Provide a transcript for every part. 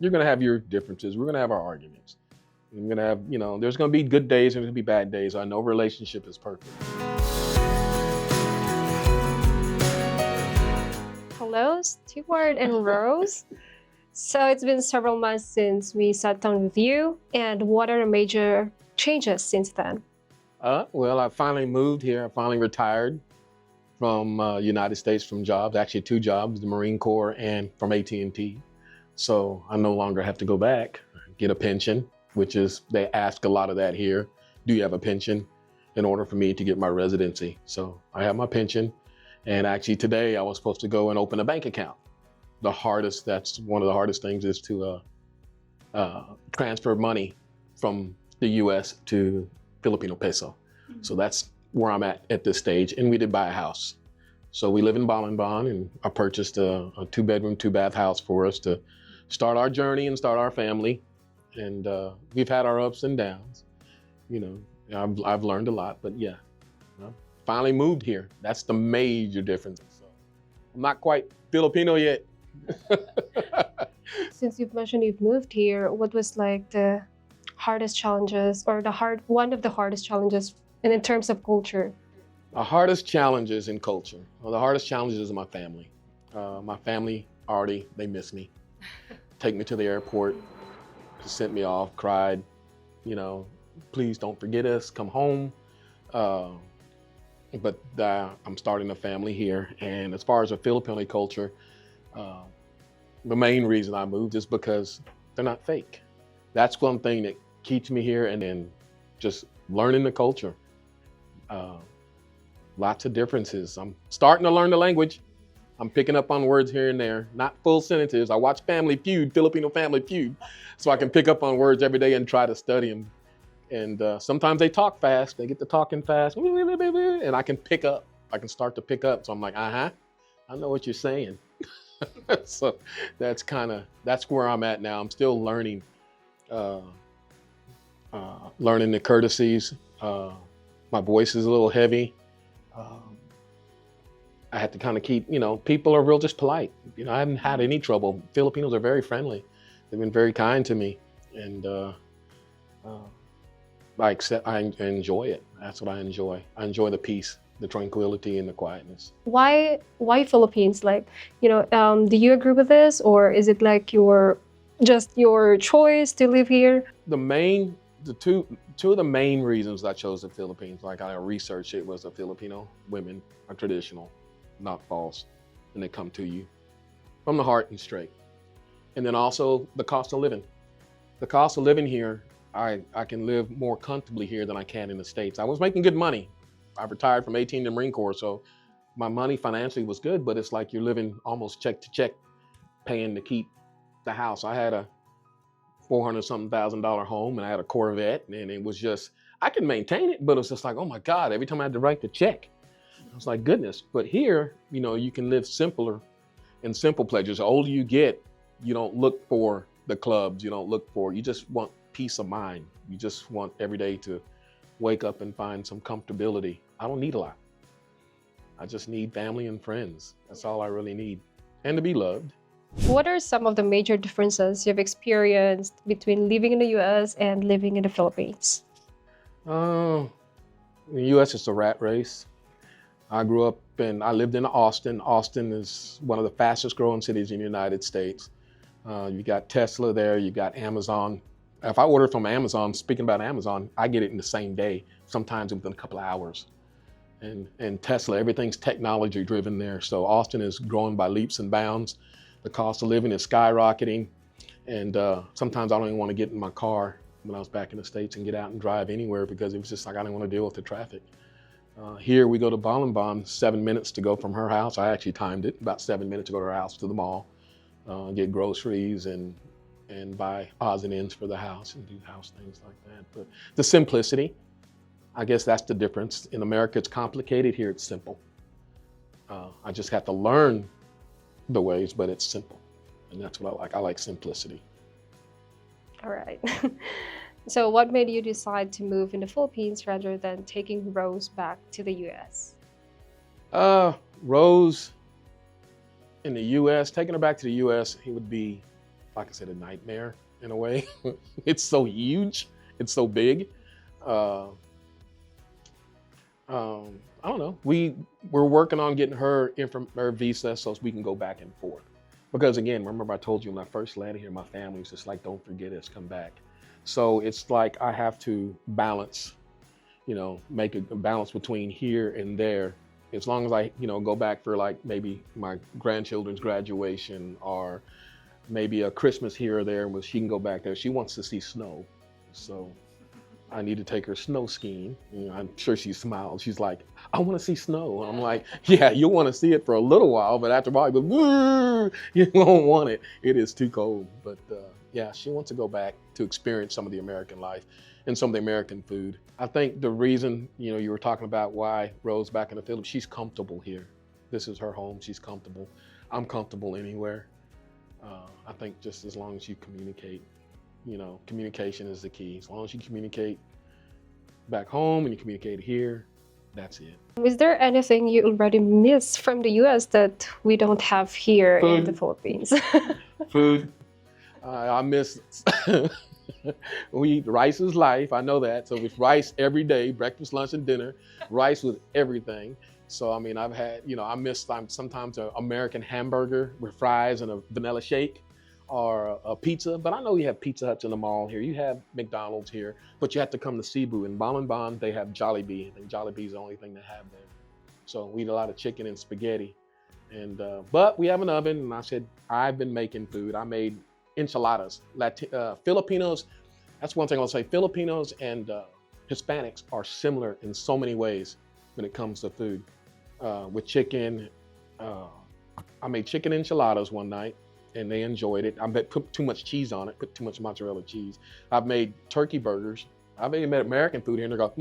You're going to have your differences. We're going to have our arguments. We're going to have, there's going to be good days and there's going to be bad days. I know relationship is perfect. Hello, Stuart and Rose. So it's been several months since we sat down with you, and what are the major changes since then? Well, I finally moved here. I finally retired from United States from jobs, actually 2 jobs, the Marine Corps and from AT&T. So I no longer have to go back, get a pension, which is, they ask a lot of that here. Do you have a pension in order for me to get my residency? So I have my pension. And actually today I was supposed to go and open a bank account. That's one of the hardest things is to transfer money from the US to Filipino peso. So that's where I'm at this stage. And we did buy a house. So we live in Balinban, and I purchased a 2-bedroom, 2-bath house for us to start our journey and start our family. And we've had our ups and downs. I've learned a lot, but yeah, finally moved here. That's the major difference. So I'm not quite Filipino yet. Since you've mentioned you've moved here, what was like the hardest challenges, or one of the hardest challenges in terms of culture? The hardest challenges in culture. Well, the hardest challenges is my family. My family they miss me. Take me to the airport, just sent me off, cried, please don't forget us, come home. But I'm starting a family here. And as far as the Filipino culture, the main reason I moved is because they're not fake. That's one thing that keeps me here, and then just learning the culture. Lots of differences. I'm starting to learn the language. I'm picking up on words here and there, not full sentences. I watch Family Feud, Filipino Family Feud, so I can pick up on words every day and try to study them. And sometimes they talk fast. They get to talking fast, and I can pick up. I can start to pick up. So I'm like, I know what you're saying. So that's where I'm at now. I'm still learning, learning the courtesies. My voice is a little heavy. I had to kind of keep, people are real just polite. I haven't had any trouble. Filipinos are very friendly. They've been very kind to me, and I enjoy it. That's what I enjoy. I enjoy the peace, the tranquility, and the quietness. Why Philippines? Do you agree with this, or is it like your choice to live here? The two of the main reasons I chose the Philippines, like I researched it, was the Filipino women are traditional, not false, and they come to you from the heart and straight. And then also the cost of living. The cost of living here, I can live more comfortably here than I can in the States. I was making good money. I retired from 18 to Marine Corps, so my money financially was good, but it's like you're living almost check to check, paying to keep the house. I had a $400-something thousand home, and I had a Corvette, and it was just, I could maintain it, but it was just like, oh my God, every time I had to write the check, I was like, goodness. But here, you can live simpler and simple pleasures. The older you get, you don't look for the clubs, you just want peace of mind. You just want every day to wake up and find some comfortability. I don't need a lot. I just need family and friends. That's all I really need. And to be loved. What are some of the major differences you've experienced between living in the US and living in the Philippines? In the US, it's a rat race. I lived in Austin. Austin is one of the fastest growing cities in the United States. You got Tesla there, you got Amazon. If I order from Amazon, speaking about Amazon, I get it in the same day, sometimes within a couple of hours. And Tesla, everything's technology driven there. So Austin is growing by leaps and bounds. The cost of living is skyrocketing. And sometimes I don't even want to get in my car when I was back in the States and get out and drive anywhere, because it was just like, I didn't want to deal with the traffic. Here we go to Balinban, 7 minutes to go from her house. I actually timed it, about 7 minutes to go to her house to the mall, get groceries and buy odds and ends for the house and do house things like that. But the simplicity, I guess that's the difference. In America, it's complicated. Here, it's simple. I just have to learn the ways, but it's simple. And that's what I like. I like simplicity. All right. So what made you decide to move in the Philippines rather than taking Rose back to the US? Rose in the US, taking her back to the US, it would be like I said, a nightmare in a way. It's so huge, it's so big. I don't know. We're working on getting her visa so we can go back and forth. Because again, remember I told you when I first landed here, my family was just like, don't forget us, come back. So it's like I have to balance, make a balance between here and there. As long as I, go back for like maybe my grandchildren's graduation or maybe a Christmas here or there where she can go back there. She wants to see snow. So I need to take her snow skiing. I'm sure she smiled. She's like, I want to see snow. I'm like, yeah, you'll want to see it for a little while, but after a while, you won't want it. It is too cold. But yeah, she wants to go back to experience some of the American life and some of the American food. I think the reason, you were talking about why Rose back in the Philippines, she's comfortable here. This is her home. She's comfortable. I'm comfortable anywhere. I think just as long as you communicate, communication is the key. As long as you communicate back home and you communicate here, that's it. Is there anything you already miss from the US that we don't have here in the Philippines? Food. I miss, we eat rice is life. I know that. So it's rice every day, breakfast, lunch, and dinner, rice with everything. So, I mean, I've had, I miss sometimes an American hamburger with fries and a vanilla shake or a pizza. But I know you have Pizza Huts in the mall here. You have McDonald's here, but you have to come to Cebu. In Balan, they have Jollibee. I think Jollibee is the only thing they have there. So we eat a lot of chicken and spaghetti. And but we have an oven, and I said, I've been making food. I made enchiladas. Filipinos, that's one thing I'll say. Filipinos and Hispanics are similar in so many ways when it comes to food. With chicken, I made chicken enchiladas one night, and they enjoyed it. I put too much cheese on it, put too much mozzarella cheese. I've made turkey burgers. I've even made American food here, and they go,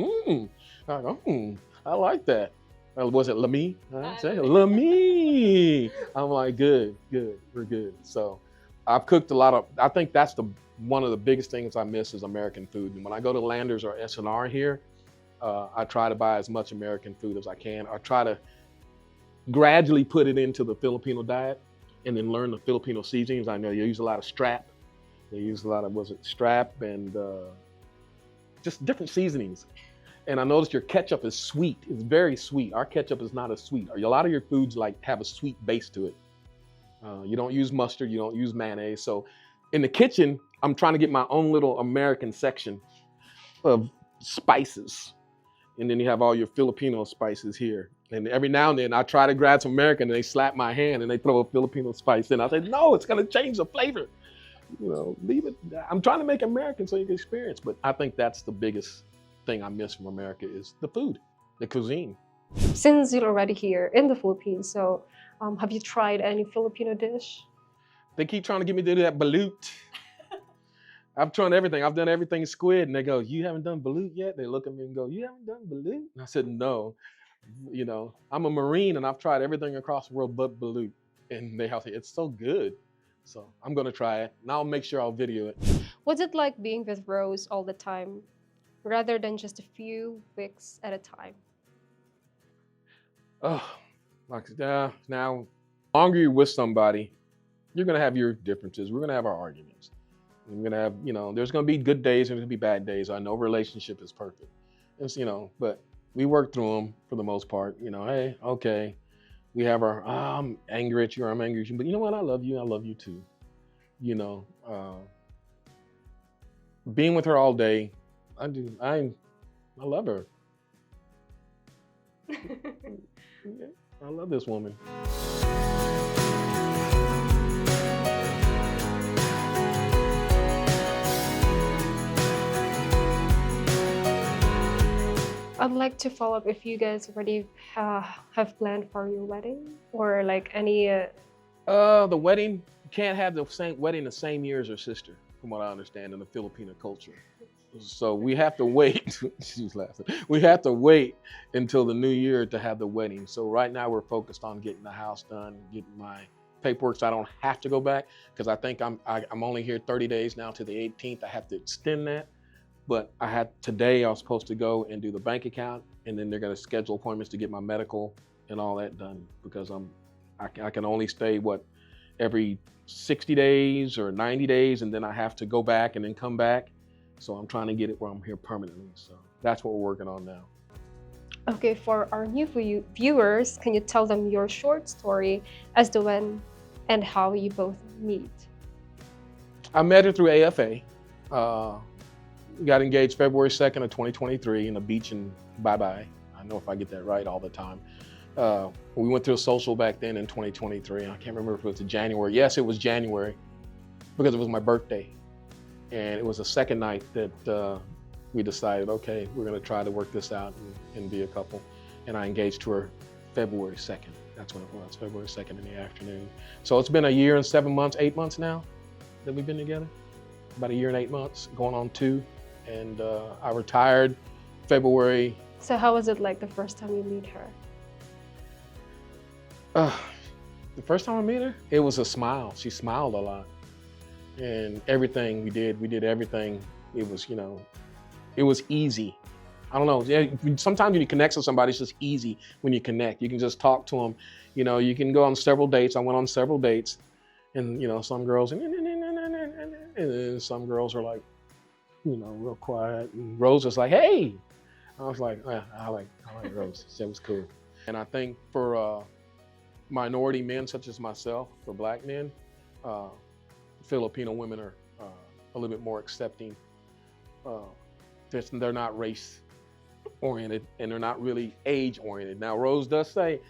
I go, I like that. Was it Lamy? I say Lamy. I'm like, good, we're good. So I've cooked a lot of, I think that's one of the biggest things I miss is American food. And when I go to Landers or S&R here, I try to buy as much American food as I can. I try to gradually put it into the Filipino diet and then learn the Filipino seasonings. I know you use a lot of strap. They use a lot of, strap and just different seasonings. And I noticed your ketchup is sweet. It's very sweet. Our ketchup is not as sweet. A lot of your foods have a sweet base to it. You don't use mustard, you don't use mayonnaise. So in the kitchen, I'm trying to get my own little American section of spices. And then you have all your Filipino spices here. And every now and then I try to grab some American and they slap my hand and they throw a Filipino spice in. I say, no, it's gonna change the flavor. Leave it. I'm trying to make American so you can experience. But I think that's the biggest thing I miss from America is the food, the cuisine. Since you're already here in the Philippines, so have you tried any Filipino dish? They keep trying to get me to do that balut. I've tried everything. I've done everything squid. And they go, you haven't done balut yet? They look at me and go, you haven't done balut? And I said, no. I'm a Marine and I've tried everything across the world but balut. And they say, it's so good. So I'm going to try it. And I'll make sure I'll video it. What's it like being with Rose all the time, rather than just a few weeks at a time? Oh, now, the longer you're with somebody, you're going to have your differences. We're going to have our arguments. We're going to have, there's going to be good days and there's going to be bad days. I know relationship is perfect. It's, but we work through them for the most part. Hey, okay. We have our, I'm angry at you or I'm angry at you. But you know what? I love you too. Being with her all day, I love her. Yeah, I love this woman. I'd like to follow up if you guys already have planned for your wedding or like any. The wedding, you can't have the same wedding the same year as her sister, from what I understand in the Filipino culture. So we have to wait. She's laughing. We have to wait until the new year to have the wedding. So right now we're focused on getting the house done, getting my paperwork so I don't have to go back because I think I'm only here 30 days now to the 18th. I have to extend that. But today I was supposed to go and do the bank account, and then they're going to schedule appointments to get my medical and all that done because I can only stay every 60 days or 90 days, and then I have to go back and then come back. So I'm trying to get it where I'm here permanently. So that's what we're working on now. Okay, for our new viewers, can you tell them your short story as to when and how you both meet? I met her through AFA. We got engaged February 2nd of 2023 in a beach in Bye-Bye. I know if I get that right all the time. We went to a social back then in 2023. I can't remember if it was January. Yes, it was January because it was my birthday. And it was the second night that we decided, okay, we're gonna try to work this out and be a couple. And I engaged to her February 2nd. That's when it was, February 2nd in the afternoon. So it's been a year and 7 months, 8 months now that we've been together. About a year and 8 months, going on 2. And I retired February. So how was it like the first time you meet her? The first time I met her, it was a smile. She smiled a lot. And everything we did everything. It was, it was easy. I don't know. Yeah, sometimes when you connect with somebody, it's just easy when you connect. You can just talk to them. You can go on several dates. I went on several dates, and some girls and some girls are like, real quiet. And Rose was like, "Hey," I was like, I like Rose. That was cool. And I think for minority men such as myself, for Black men, Filipino women are a little bit more accepting. They're not race oriented and they're not really age oriented. Now, Rose does say,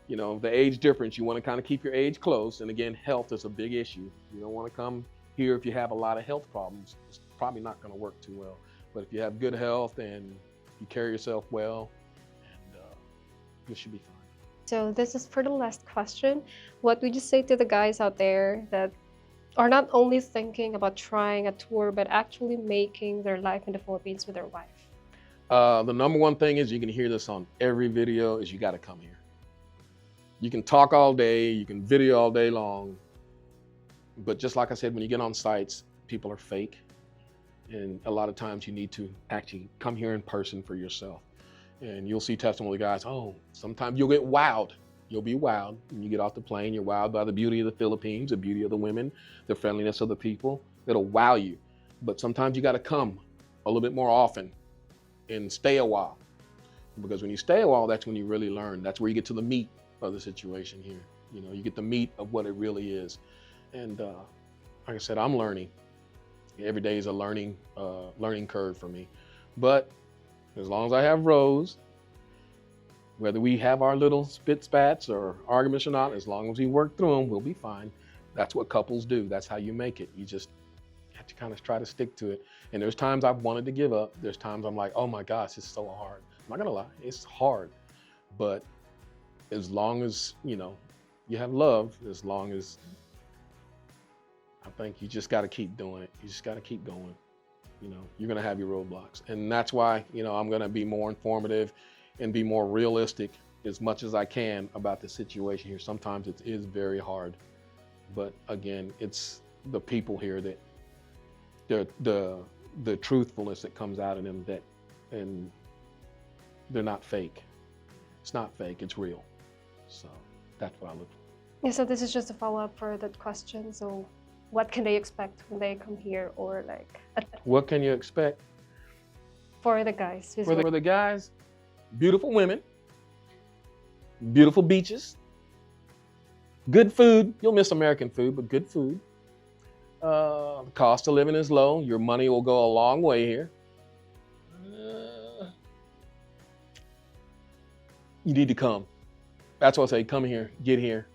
the age difference, you want to kind of keep your age close. And again, health is a big issue. You don't want to come here if you have a lot of health problems. It's probably not going to work too well. But if you have good health and you carry yourself well, and you should be fine. So this is for the last question. What would you say to the guys out there that are not only thinking about trying a tour, but actually making their life in the Philippines with their wife? The number one thing is, you can hear this on every video, is you got to come here. You can talk all day, you can video all day long, but just like I said, when you get on sites, people are fake. And a lot of times you need to actually come here in person for yourself. And you'll see testimony guys, sometimes you'll get wowed. You'll be wowed when you get off the plane. You're wowed by the beauty of the Philippines, the beauty of the women, the friendliness of the people. It'll wow you. But sometimes you got to come a little bit more often and stay a while. Because when you stay a while, that's when you really learn. That's where you get to the meat of the situation here. You get the meat of what it really is. And like I said, I'm learning. Every day is a learning curve for me. But as long as I have Rose, whether we have our little spats or arguments or not, as long as we work through them, we'll be fine. That's what couples do. That's how you make it. You just have to kind of try to stick to it. And there's times I've wanted to give up. There's times I'm like, oh my gosh, it's so hard. I'm not gonna lie, it's hard. But as long as, you have love, as long as, I think you just gotta keep doing it. You just gotta keep going. You're gonna have your roadblocks. And that's why, I'm gonna be more informative and be more realistic as much as I can about the situation here. Sometimes it is very hard, but again, it's the people here that the truthfulness that comes out of them, and they're not fake. It's not fake, it's real. So that's what I look for. Yeah, so this is just a follow-up for that question. So what can they expect when they come here, or what can you expect? For the guys. For the guys, beautiful women, beautiful beaches, good food. You'll miss American food, but good food. The cost of living is low. Your money will go a long way here. You need to come. That's what I say, come here, get here,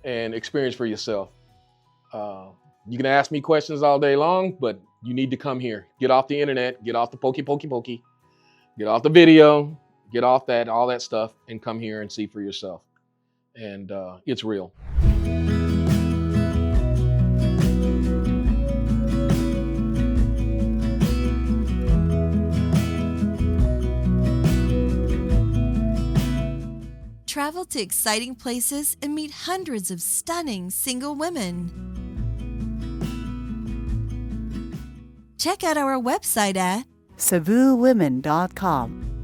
and experience for yourself. You can ask me questions all day long, but you need to come here. Get off the internet, get off the pokey, get off the video, get off all that stuff, and come here and see for yourself. And it's real. Travel to exciting places and meet hundreds of stunning single women. Check out our website at CebuWomen.com.